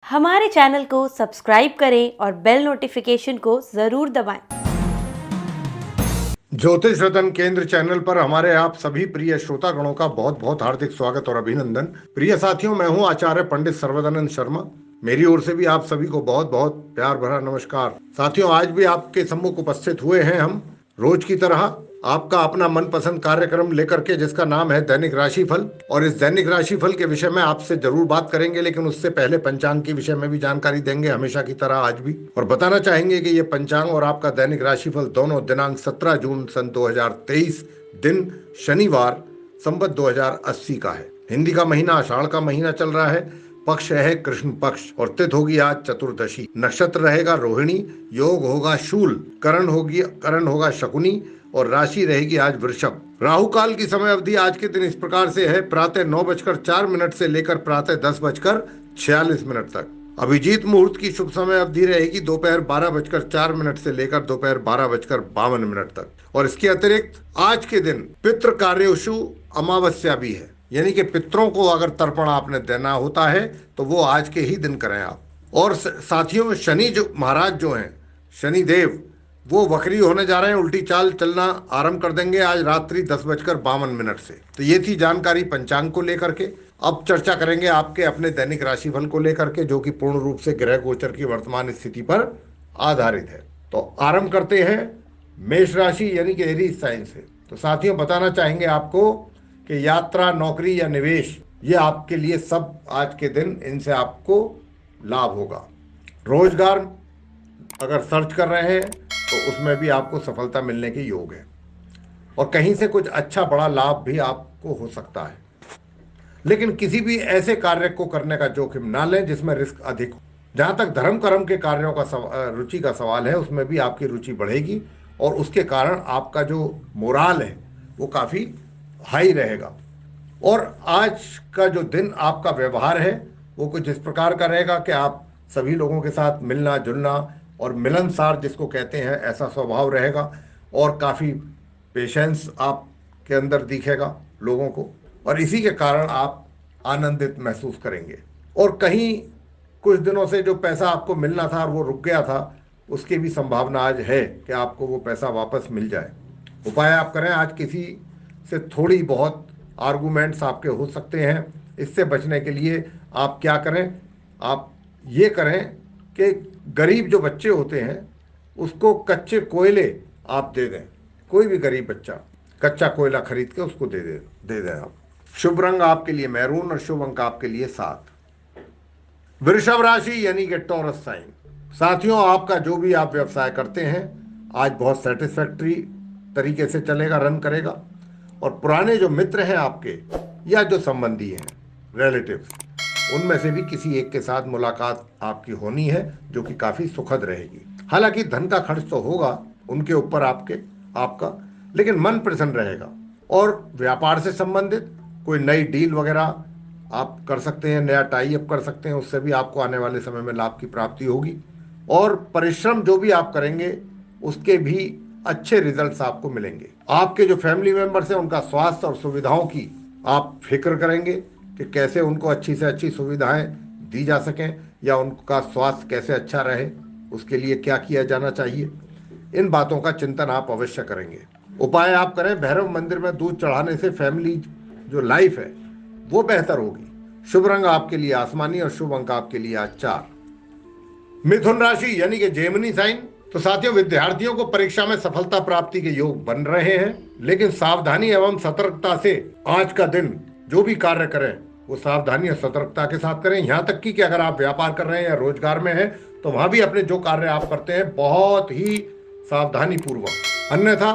हमारे चैनल को सब्सक्राइब करें और बेल नोटिफिकेशन को जरूर दबाएं। ज्योतिष रतन केंद्र चैनल पर हमारे आप सभी प्रिय श्रोतागणों का बहुत बहुत हार्दिक स्वागत और अभिनंदन। प्रिय साथियों, मैं हूं आचार्य पंडित सर्वदानंद शर्मा। मेरी ओर से भी आप सभी को बहुत बहुत प्यार भरा नमस्कार। साथियों, आज भी आपके सम्मुख उपस्थित हुए हैं हम रोज की तरह आपका अपना मनपसंद कार्यक्रम लेकर के, जिसका नाम है दैनिक राशिफल। और इस दैनिक राशिफल के विषय में आपसे जरूर बात करेंगे, लेकिन उससे पहले पंचांग के विषय में भी जानकारी देंगे, हमेशा की तरह आज भी। और बताना चाहेंगे कि ये पंचांग और आपका दैनिक राशिफल दोनों दिनांक 17 जून सन 2023 दिन शनिवार संवत 2080 का है। हिंदी का महीना आषाढ़ का महीना चल रहा है। पक्ष है कृष्ण पक्ष और तिथि होगी आज चतुर्दशी। नक्षत्र रहेगा रोहिणी, योग होगा शूल, करण होगा शकुनी और राशि रहेगी आज वृषभ। राहु काल की समय अवधि आज के दिन इस प्रकार से है: प्रातः 9:04 से लेकर प्रातः 10:46 तक। अभिजीत मुहूर्त की शुभ समय अवधि रहेगी दोपहर 12:04 से लेकर दोपहर 12:52 तक। और इसके अतिरिक्त आज के दिन पितृ कार्यशु अमावस्या भी है, यानी कि पितरों को अगर तर्पण आपने देना होता है तो वो आज के ही दिन करें आप। और साथियों, शनि जो महाराज जो हैं, शनि देव, वो वक्री होने जा रहे हैं, उल्टी चाल चलना आरंभ कर देंगे आज रात्रि 10:52 से। तो ये थी जानकारी पंचांग को लेकर के। अब चर्चा करेंगे आपके अपने दैनिक राशिफल को लेकर के, जो कि पूर्ण रूप से ग्रह गोचर की वर्तमान स्थिति पर आधारित है। तो आरंभ करते हैं मेष राशि यानी कि एरीज साइन से। तो साथियों, बताना चाहेंगे आपको कि यात्रा, नौकरी या निवेश, ये आपके लिए सब आज के दिन इनसे आपको लाभ होगा। रोजगार अगर सर्च कर रहे हैं तो उसमें भी आपको सफलता मिलने के योग है और कहीं से कुछ अच्छा बड़ा लाभ भी आपको हो सकता है। लेकिन किसी भी ऐसे कार्य को करने का जोखिम ना लें जिसमें रिस्क अधिक हो। जहां तक धर्म कर्म के कार्यों का रुचि का सवाल है, उसमें भी आपकी रुचि बढ़ेगी और उसके कारण आपका जो मोराल है वो काफी हाई रहेगा। और आज का जो दिन आपका व्यवहार है वो कुछ इस प्रकार का रहेगा कि आप सभी लोगों के साथ मिलना जुलना और मिलनसार जिसको कहते हैं, ऐसा स्वभाव रहेगा। और काफ़ी पेशेंस आपके अंदर दिखेगा लोगों को, और इसी के कारण आप आनंदित महसूस करेंगे। और कहीं कुछ दिनों से जो पैसा आपको मिलना था और वो रुक गया था, उसकी भी संभावना आज है कि आपको वो पैसा वापस मिल जाए। उपाय आप करें, आज किसी से थोड़ी बहुत आर्गूमेंट्स आपके हो सकते हैं। इससे बचने के लिए आप क्या करें, आप ये करें कि गरीब जो बच्चे होते हैं उसको कच्चे कोयले आप दे दें। कोई भी गरीब बच्चा कच्चा कोयला खरीद के उसको दे दें आप। शुभ रंग आपके लिए मैरून और शुभ अंक आपके लिए 7। वृषभ राशि यानी कि टॉरस साइन। साथियों, आपका जो भी आप व्यवसाय करते हैं आज बहुत सेटिस्फैक्ट्री तरीके से चलेगा, रन करेगा। और पुराने जो मित्र हैं आपके या जो संबंधी हैं, रिलेटिव्स, उनमें से भी किसी एक के साथ मुलाकात आपकी होनी है जो कि काफी सुखद रहेगी। हालांकि धन का खर्च तो होगा उनके ऊपर आपका, लेकिन मन प्रसन्न रहेगा। और व्यापार से संबंधित कोई नई डील वगैरह आप कर सकते हैं, नया टाई अप कर सकते हैं, उससे भी आपको आने वाले समय में लाभ की प्राप्ति होगी। और परिश्रम जो भी आप करेंगे उसके भी अच्छे रिजल्ट्स आपको मिलेंगे। आपके जो फैमिली मेंबर्स हैं उनका स्वास्थ्य और सुविधाओं की आप फिक्र करेंगे कि कैसे उनको अच्छी से अच्छी सुविधाएं दी जा सकें या उनका स्वास्थ्य कैसे अच्छा रहे, उसके लिए क्या किया जाना चाहिए। इन बातों का चिंतन आप अवश्य करेंगे। उपाय आप करें, भैरव मंदिर में दूध चढ़ाने से फैमिली जो लाइफ है वो बेहतर होगी। शुभ रंग आपके लिए आसमानी और शुभ अंक आपके लिए आज 4। मिथुन राशि यानी कि जेमिनी साइन। तो साथियों, विद्यार्थियों को परीक्षा में सफलता प्राप्ति के योग बन रहे हैं, लेकिन सावधानी एवं सतर्कता से आज का दिन जो भी कार्य करें वो सावधानी और सतर्कता के साथ करें। यहाँ तक कि अगर आप व्यापार कर रहे हैं या रोजगार में हैं तो वहां भी अपने जो कार्य आप करते हैं बहुत ही सावधानी पूर्वक, अन्यथा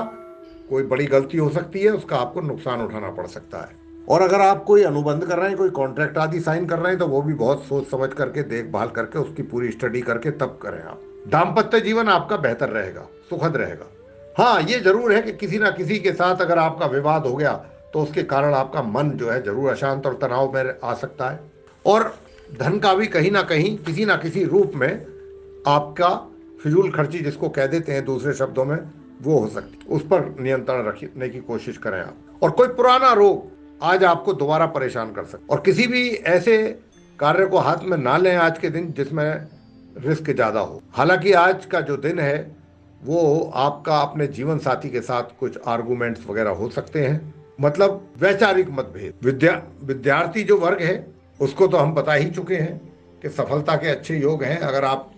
कोई बड़ी गलती हो सकती है, उसका आपको नुकसान उठाना पड़ सकता है। और अगर आप कोई अनुबंध कर रहे हैं, कोई कॉन्ट्रैक्ट आदि साइन कर रहे हैं, तो वो भी बहुत सोच समझ करके, देखभाल करके, उसकी पूरी स्टडी करके तब करें आप। दाम्पत्य जीवन आपका बेहतर रहेगा, सुखद रहेगा। हाँ, ये जरूर है कि किसी ना किसी के साथ अगर आपका विवाद हो गया तो उसके कारण आपका मन जो है जरूर अशांत और तनाव में आ सकता है। और धन का भी कहीं ना कहीं किसी ना किसी रूप में आपका फिजूल खर्ची जिसको कह देते हैं दूसरे शब्दों में, वो हो सकती है। उस पर नियंत्रण रखने की कोशिश करें आप। और कोई पुराना रोग आज आपको दोबारा परेशान कर सकता, और किसी भी ऐसे कार्य को हाथ में ना लें आज के दिन जिसमें रिस्क ज्यादा हो। हालांकि आज का जो दिन है वो आपका अपने जीवन साथी के साथ कुछ आर्गुमेंट्स वगैरह हो सकते हैं, मतलब वैचारिक मतभेद। विद्यार्थी जो वर्ग है उसको तो हम बता ही चुके हैं कि सफलता के अच्छे योग हैं। अगर आप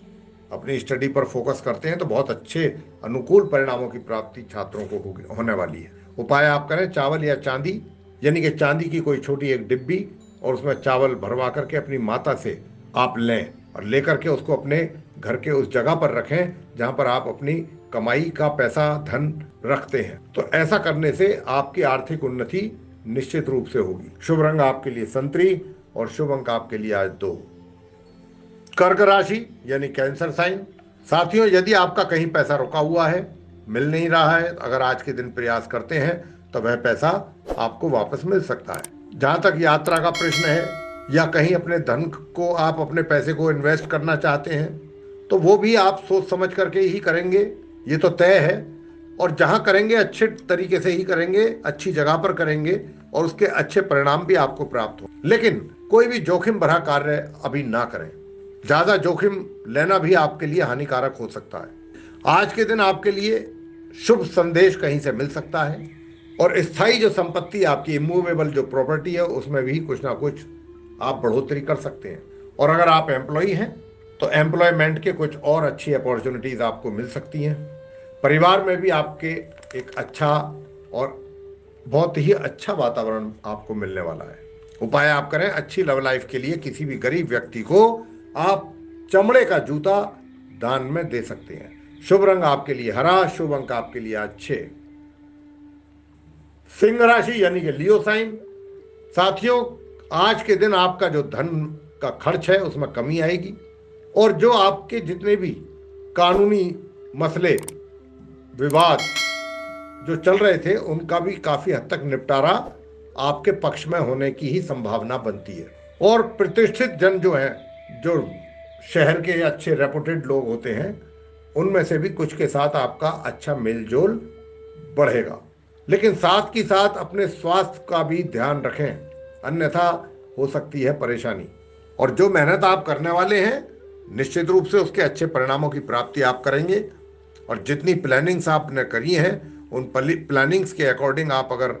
अपनी स्टडी पर फोकस करते हैं तो बहुत अच्छे अनुकूल परिणामों की प्राप्ति छात्रों को होने वाली है। उपाय आप करें, चावल या चांदी, यानी कि चांदी की कोई छोटी एक डिब्बी और उसमें चावल भरवा करके अपनी माता से आप लें और लेकर के उसको अपने घर के उस जगह पर रखें जहां पर आप अपनी कमाई का पैसा धन रखते हैं। तो ऐसा करने से आपकी आर्थिक उन्नति निश्चित रूप से होगी। शुभ रंग आपके लिए संतरी और शुभ अंक आपके लिए आज 2। कर्क राशि यानी कैंसर साइन। साथियों, यदि आपका कहीं पैसा रुका हुआ है, मिल नहीं रहा है, अगर आज के दिन प्रयास करते हैं तो वह पैसा आपको वापस मिल सकता है। जहां तक यात्रा का प्रश्न है या कहीं अपने धन को आप अपने पैसे को इन्वेस्ट करना चाहते हैं तो वो भी आप सोच समझ करके ही करेंगे, ये तो तय है। और जहां करेंगे अच्छे तरीके से ही करेंगे, अच्छी जगह पर करेंगे और उसके अच्छे परिणाम भी आपको प्राप्त हो। लेकिन कोई भी जोखिम भरा कार्य अभी ना करें, ज्यादा जोखिम लेना भी आपके लिए हानिकारक हो सकता है। आज के दिन आपके लिए शुभ संदेश कहीं से मिल सकता है और स्थायी जो संपत्ति आपकी इमूवेबल जो प्रॉपर्टी है उसमें भी कुछ ना कुछ आप बढ़ोतरी कर सकते हैं। और अगर आप एम्प्लॉई हैं तो एम्प्लॉयमेंट के कुछ और अच्छी अपॉर्चुनिटीज आपको मिल सकती हैं। परिवार में भी आपके एक अच्छा और बहुत ही अच्छा वातावरण आपको मिलने वाला है। उपाय आप करें, अच्छी लव लाइफ के लिए किसी भी गरीब व्यक्ति को आप चमड़े का जूता दान में दे सकते हैं। शुभ रंग आपके लिए हरा, शुभ अंक आपके लिए आज 6। सिंह राशि यानी कि लियो साइन। साथियों, आज के दिन आपका जो धन का खर्च है उसमें कमी आएगी और जो आपके जितने भी कानूनी मसले विवाद जो चल रहे थे उनका भी काफी हद तक निपटारा आपके पक्ष में होने की ही संभावना बनती है। और प्रतिष्ठित जन जो है, जो शहर के अच्छे रेपुटेड लोग होते हैं, उनमें से भी कुछ के साथ आपका अच्छा मेलजोल बढ़ेगा। लेकिन साथ ही साथ अपने स्वास्थ्य का भी ध्यान रखें, अन्यथा हो सकती है परेशानी। और जो मेहनत आप करने वाले हैं निश्चित रूप से उसके अच्छे परिणामों की प्राप्ति आप करेंगे। और जितनी प्लानिंग्स आपने करी हैं उन प्लानिंग्स के अकॉर्डिंग आप अगर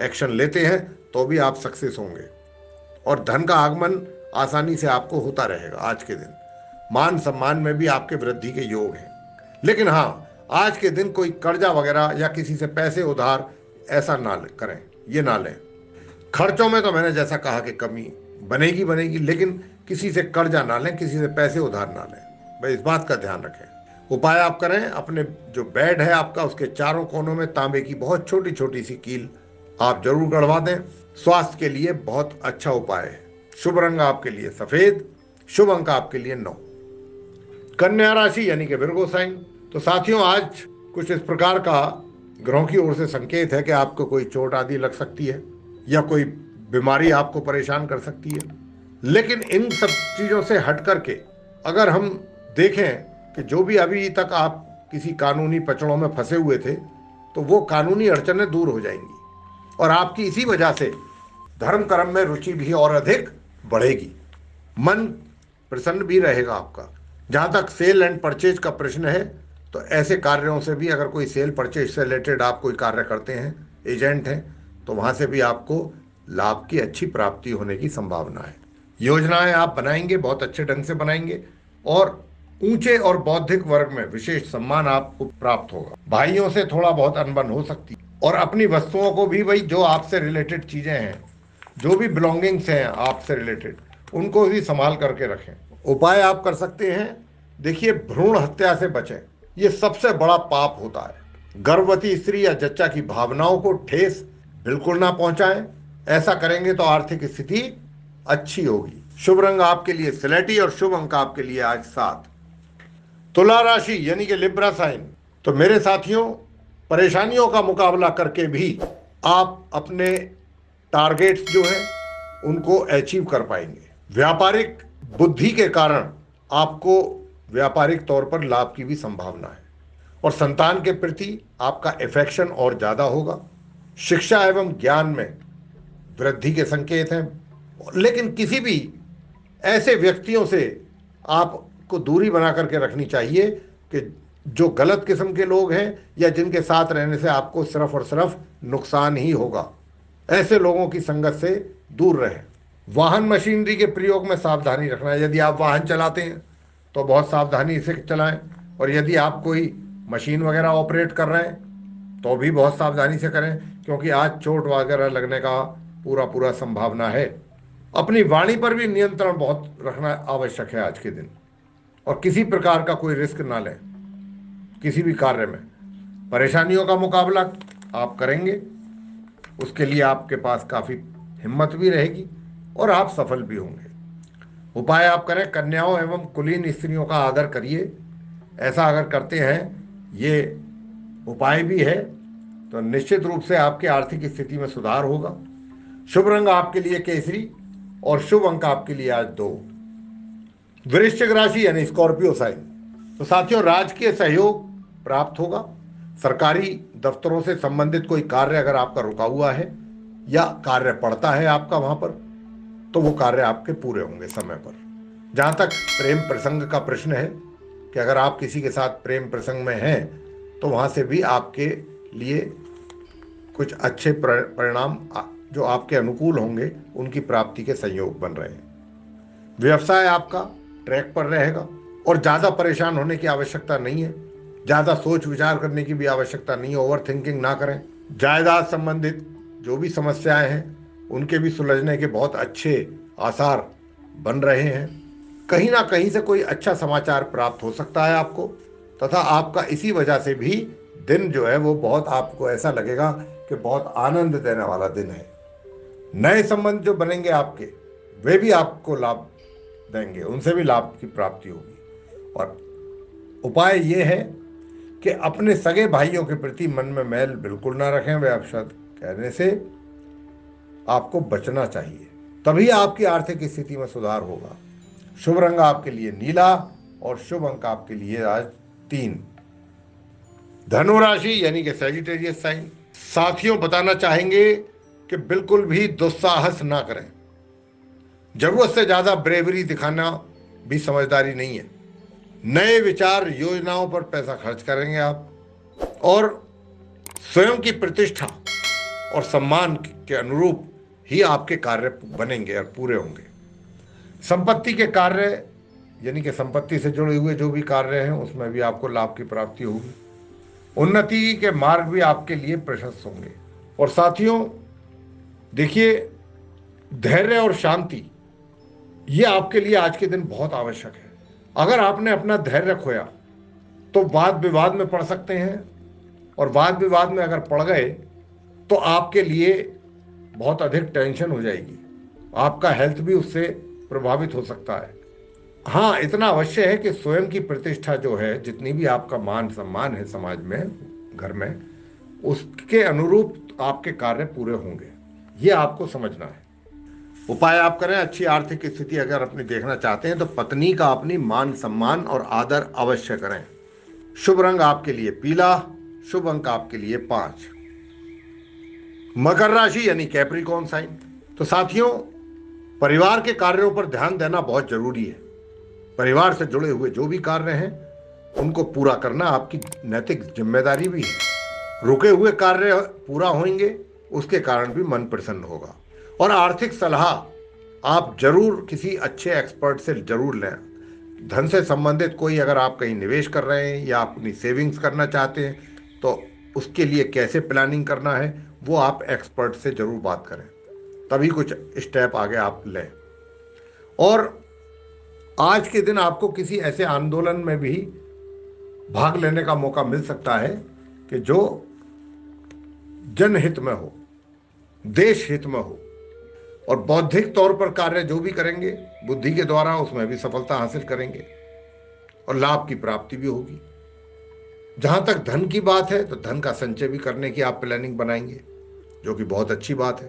एक्शन लेते हैं तो भी आप सक्सेस होंगे और धन का आगमन आसानी से आपको होता रहेगा। आज के दिन मान सम्मान में भी आपके वृद्धि के योग हैं। लेकिन हाँ, आज के दिन कोई कर्जा वगैरह या किसी से पैसे उधार ऐसा ना करें, ये ना लें। खर्चों में तो मैंने जैसा कहा कि कमी बनेगी, लेकिन किसी से कर्जा ना लें, किसी से पैसे उधार ना लें, भाई इस बात का ध्यान रखें। उपाय आप करें, अपने जो बेड है आपका उसके चारों कोनों में तांबे की बहुत छोटी छोटी सी कील आप जरूर गड़वा दें। स्वास्थ्य के लिए बहुत अच्छा उपाय है। शुभ रंग आपके लिए सफेद, शुभ अंक आपके लिए 9। कन्या राशि यानी कि विर्गो साइन। तो साथियों, आज कुछ इस प्रकार का ग्रहों की ओर से संकेत है कि आपको कोई चोट आदि लग सकती है या कोई बीमारी आपको परेशान कर सकती है। लेकिन इन सब चीजों से हट करके अगर हम देखें कि जो भी अभी तक आप किसी कानूनी पचड़ों में फंसे हुए थे तो वो कानूनी अड़चनें दूर हो जाएंगी और आपकी इसी वजह से धर्म कर्म में रुचि भी और अधिक बढ़ेगी, मन प्रसन्न भी रहेगा आपका। जहां तक सेल एंड परचेज का प्रश्न है तो ऐसे कार्यों से भी, अगर कोई सेल परचेज से रिलेटेड आप कोई कार्य करते हैं, एजेंट हैं, तो वहां से भी आपको लाभ की अच्छी प्राप्ति होने की संभावना है। योजनाएं आप बनाएंगे, बहुत अच्छे ढंग से बनाएंगे और ऊंचे और बौद्धिक वर्ग में विशेष सम्मान आपको प्राप्त होगा। भाइयों से थोड़ा बहुत अनबन हो सकती है और अपनी वस्तुओं को भी, भाई जो आपसे रिलेटेड चीजें हैं, जो भी बिलोंगिंग्स हैं आपसे रिलेटेड, उनको भी संभाल करके रखें। उपाय आप कर सकते हैं, देखिए भ्रूण हत्या से बचें, ये सबसे बड़ा पाप होता है। गर्भवती स्त्री या जच्चा की भावनाओं को ठेस बिल्कुल ना पहुंचाएं, ऐसा करेंगे तो आर्थिक स्थिति अच्छी होगी। शुभ रंग आपके लिए स्लेटी और शुभ अंक आपके लिए आज 7। तुला राशि यानी कि लिब्रा साइन। तो मेरे साथियों, परेशानियों का मुकाबला करके भी आप अपने टारगेट्स जो हैं उनको अचीव कर पाएंगे। व्यापारिक बुद्धि के कारण आपको व्यापारिक तौर पर लाभ की भी संभावना है और संतान के प्रति आपका अफेक्शन और ज्यादा होगा। शिक्षा एवं ज्ञान में वृद्धि के संकेत हैं, लेकिन किसी भी ऐसे व्यक्तियों से आपको दूरी बना करके रखनी चाहिए कि जो गलत किस्म के लोग हैं या जिनके साथ रहने से आपको सिर्फ और सिर्फ नुकसान ही होगा। ऐसे लोगों की संगत से दूर रहें। वाहन मशीनरी के प्रयोग में सावधानी रखना है। यदि आप वाहन चलाते हैं तो बहुत सावधानी से चलाएं, और यदि आप कोई मशीन वगैरह ऑपरेट कर रहे हैं तो भी बहुत सावधानी से करें, क्योंकि आज चोट वगैरह लगने का पूरा पूरा संभावना है। अपनी वाणी पर भी नियंत्रण बहुत रखना आवश्यक है आज के दिन, और किसी प्रकार का कोई रिस्क ना लें। किसी भी कार्य में परेशानियों का मुकाबला आप करेंगे, उसके लिए आपके पास काफ़ी हिम्मत भी रहेगी और आप सफल भी होंगे। उपाय आप करें, कन्याओं एवं कुलीन स्त्रियों का आदर करिए। ऐसा अगर करते हैं, ये उपाय भी है, तो निश्चित रूप से आपकी आर्थिक स्थिति में सुधार होगा। शुभ रंग आपके लिए केसरी और शुभ अंक आपके लिए आज 2। वृश्चिक राशि यानी स्कॉर्पियो साइन। तो साथियों, राजकीय सहयोग प्राप्त होगा। सरकारी दफ्तरों से संबंधित कोई कार्य अगर आपका रुका हुआ है या कार्य पड़ता है आपका वहां पर, तो वो कार्य आपके पूरे होंगे समय पर। जहां तक प्रेम प्रसंग का प्रश्न है कि अगर आप किसी के साथ प्रेम प्रसंग में हैं, तो वहां से भी आपके लिए कुछ अच्छे परिणाम जो आपके अनुकूल होंगे, उनकी प्राप्ति के संयोग बन रहे हैं। व्यवसाय आपका ट्रैक पर रहेगा और ज़्यादा परेशान होने की आवश्यकता नहीं है। ज़्यादा सोच विचार करने की भी आवश्यकता नहीं है। ओवर थिंकिंग ना करें। जायदाद संबंधित जो भी समस्याएं हैं, उनके भी सुलझने के बहुत अच्छे आसार बन रहे हैं। कहीं ना कहीं से कोई अच्छा समाचार प्राप्त हो सकता है आपको, तथा आपका इसी वजह से भी दिन जो है वो बहुत, आपको ऐसा लगेगा कि बहुत आनंद देने वाला दिन है। नए संबंध जो बनेंगे आपके, वे भी आपको लाभ देंगे, उनसे भी लाभ की प्राप्ति होगी। और उपाय ये है कि अपने सगे भाइयों के प्रति मन में मैल बिल्कुल ना रखें। वे अपशब्द कहने से आपको बचना चाहिए, तभी आपकी आर्थिक स्थिति में सुधार होगा। शुभ रंग आपके लिए नीला और शुभ अंक आपके लिए आज 3। धनु राशि यानी कि सैजिटेरियस साइन। साथियों, बताना चाहेंगे कि बिल्कुल भी दुस्साहस ना करें। जरूरत से ज्यादा ब्रेवरी दिखाना भी समझदारी नहीं है। नए विचार योजनाओं पर पैसा खर्च करेंगे आप, और स्वयं की प्रतिष्ठा और सम्मान के अनुरूप ही आपके कार्य बनेंगे और पूरे होंगे। संपत्ति के कार्य यानी कि संपत्ति से जुड़े हुए जो भी कार्य हैं, उसमें भी आपको लाभ की प्राप्ति होगी। उन्नति के मार्ग भी आपके लिए प्रशस्त होंगे। और साथियों देखिए, धैर्य और शांति ये आपके लिए आज के दिन बहुत आवश्यक है। अगर आपने अपना धैर्य खोया तो वाद विवाद में पड़ सकते हैं, और वाद विवाद में अगर पड़ गए तो आपके लिए बहुत अधिक टेंशन हो जाएगी। आपका हेल्थ भी उससे प्रभावित हो सकता है। हाँ, इतना अवश्य है कि स्वयं की प्रतिष्ठा जो है, जितनी भी आपका मान सम्मान है समाज में, घर में, उसके अनुरूप आपके कार्य पूरे होंगे। ये आपको समझना है। उपाय आप करें, अच्छी आर्थिक स्थिति अगर अपनी देखना चाहते हैं तो पत्नी का अपनी मान सम्मान और आदर अवश्य करें। शुभ रंग आपके लिए पीला, शुभ अंक आपके लिए 5। मकर राशि यानी कैप्रिकॉर्न साइन। तो साथियों, परिवार के कार्यों पर ध्यान देना बहुत जरूरी है। परिवार से जुड़े हुए जो भी कार्य हैं, उनको पूरा करना आपकी नैतिक जिम्मेदारी भी है। रुके हुए कार्य पूरा होंगे, उसके कारण भी मन प्रसन्न होगा। और आर्थिक सलाह आप जरूर किसी अच्छे एक्सपर्ट से जरूर लें। धन से संबंधित कोई, अगर आप कहीं निवेश कर रहे हैं या अपनी सेविंग्स करना चाहते हैं, तो उसके लिए कैसे प्लानिंग करना है, वो आप एक्सपर्ट से जरूर बात करें, तभी कुछ स्टेप आगे आप लें। और आज के दिन आपको किसी ऐसे आंदोलन में भी भाग लेने का मौका मिल सकता है कि जो जनहित में हो, देश हित में हो। और बौद्धिक तौर पर कार्य जो भी करेंगे बुद्धि के द्वारा, उसमें भी सफलता हासिल करेंगे और लाभ की प्राप्ति भी होगी। जहां तक धन की बात है, तो धन का संचय भी करने की आप प्लानिंग बनाएंगे, जो कि बहुत अच्छी बात है।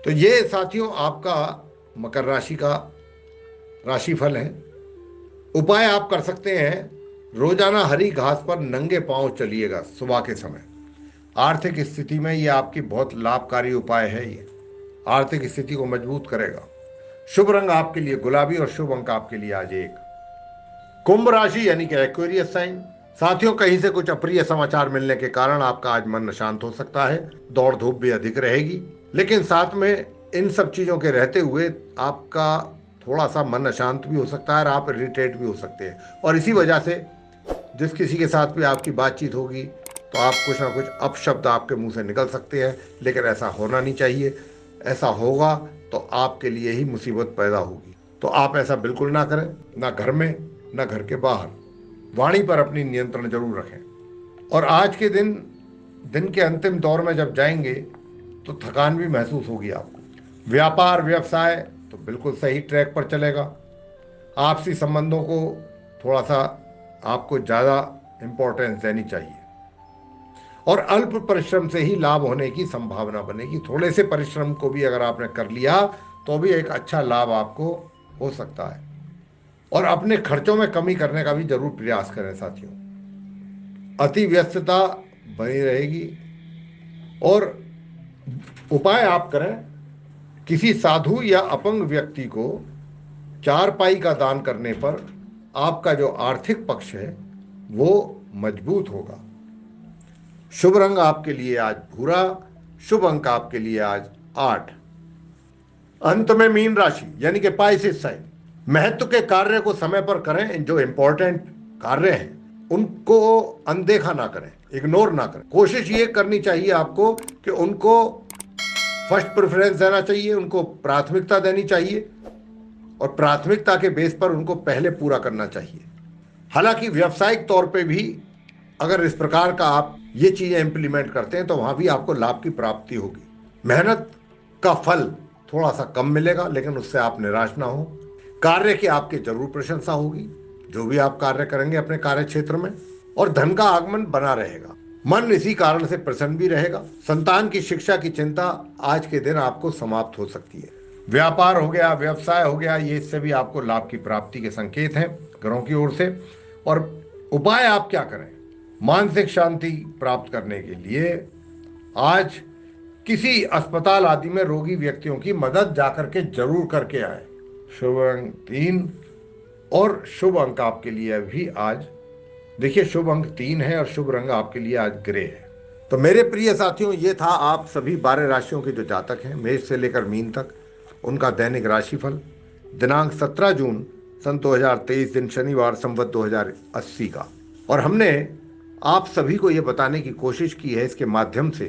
तो ये साथियों आपका मकर राशि का राशिफल है। उपाय आप कर सकते हैं, रोजाना हरी घास पर नंगे पांव चलिएगा सुबह के समय। आर्थिक स्थिति में ये आपकी बहुत लाभकारी उपाय है। ये आर्थिक स्थिति को मजबूत करेगा। शुभ रंग आपके लिए गुलाबी और शुभ अंक आपके लिए आज 1। कुंभ राशि यानी कि एक्वेरियस साइन। साथियों, कहीं से कुछ अप्रिय समाचार मिलने के कारण आपका आज मन अशांत हो सकता है, दौड़ धूप भी अधिक रहेगी, लेकिन साथ में इन सब चीजों के रहते हुए आपका थोड़ा सा मन अशांत भी हो सकता है और आप इरिटेट भी हो सकते हैं। और इसी वजह से जिस किसी के साथ भी आपकी बातचीत होगी तो आप कुछ ना कुछ अपशब्द आपके मुंह से निकल सकते हैं, लेकिन ऐसा होना नहीं चाहिए। ऐसा होगा तो आपके लिए ही मुसीबत पैदा होगी, तो आप ऐसा बिल्कुल ना करें, ना घर में ना घर के बाहर। वाणी पर अपनी नियंत्रण जरूर रखें। और आज के दिन के अंतिम दौर में जब जाएंगे तो थकान भी महसूस होगी आपको। व्यापार व्यवसाय तो बिल्कुल सही ट्रैक पर चलेगा। आपसी संबंधों को थोड़ा सा आपको ज़्यादा इम्पोर्टेंस देनी चाहिए और अल्प परिश्रम से ही लाभ होने की संभावना बनेगी। थोड़े से परिश्रम को भी अगर आपने कर लिया तो भी एक अच्छा लाभ आपको हो सकता है। और अपने खर्चों में कमी करने का भी जरूर प्रयास करें साथियों। अति व्यस्तता बनी रहेगी और उपाय आप करें, किसी साधु या अपंग व्यक्ति को चारपाई का दान करने पर आपका जो आर्थिक पक्ष है वो मजबूत होगा। शुभ रंग आपके लिए आज भूरा, शुभ अंक आपके लिए आज 8। अंत में मीन राशि यानी कि पाइसेस साइन। महत्व के कार्य को समय पर करें। जो इंपॉर्टेंट कार्य हैं उनको अनदेखा ना करें, इग्नोर ना करें। कोशिश ये करनी चाहिए आपको कि उनको फर्स्ट प्रेफरेंस देना चाहिए, उनको प्राथमिकता देनी चाहिए और प्राथमिकता के बेस पर उनको पहले पूरा करना चाहिए। हालांकि व्यावसायिक तौर पे भी अगर इस प्रकार का आप ये चीजें इंप्लीमेंट करते हैं तो वहां भी आपको लाभ की प्राप्ति होगी। मेहनत का फल थोड़ा सा कम मिलेगा, लेकिन उससे आप निराश ना हो। कार्य की आपकी जरूर प्रशंसा होगी जो भी आप कार्य करेंगे अपने कार्य क्षेत्र में, और धन का आगमन बना रहेगा। मन इसी कारण से प्रसन्न भी रहेगा। संतान की शिक्षा की चिंता आज के दिन आपको समाप्त हो सकती है। व्यापार हो गया, व्यवसाय हो गया, ये इससे भी आपको लाभ की प्राप्ति के संकेत हैं ग्रहों की ओर से। और उपाय आप क्या करें मानसिक शांति प्राप्त करने के लिए? आज किसी अस्पताल आदि में रोगी व्यक्तियों की मदद जाकर के जरूर करके आए। शुभ अंक 3 और शुभ अंक आपके लिए भी आज, देखिए शुभ अंक 3 है और शुभ रंग आपके लिए आज ग्रे है। तो मेरे प्रिय साथियों, ये था आप सभी 12 राशियों के जो जातक हैं मेष से लेकर मीन तक, उनका दैनिक राशिफल दिनांक 17 जून सन 2023 दिन शनिवार संवत 2080 का। और हमने आप सभी को ये बताने की कोशिश की है इसके माध्यम से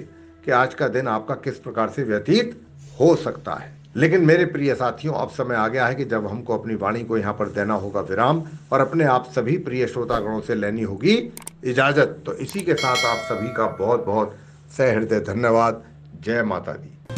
कि आज का दिन आपका किस प्रकार से व्यतीत हो सकता है। लेकिन मेरे प्रिय साथियों, अब समय आ गया है कि जब हमको अपनी वाणी को यहाँ पर देना होगा विराम और अपने आप सभी प्रिय श्रोतागणों से लेनी होगी इजाजत। तो इसी के साथ आप सभी का बहुत बहुत सहृदय धन्यवाद। जय माता दी।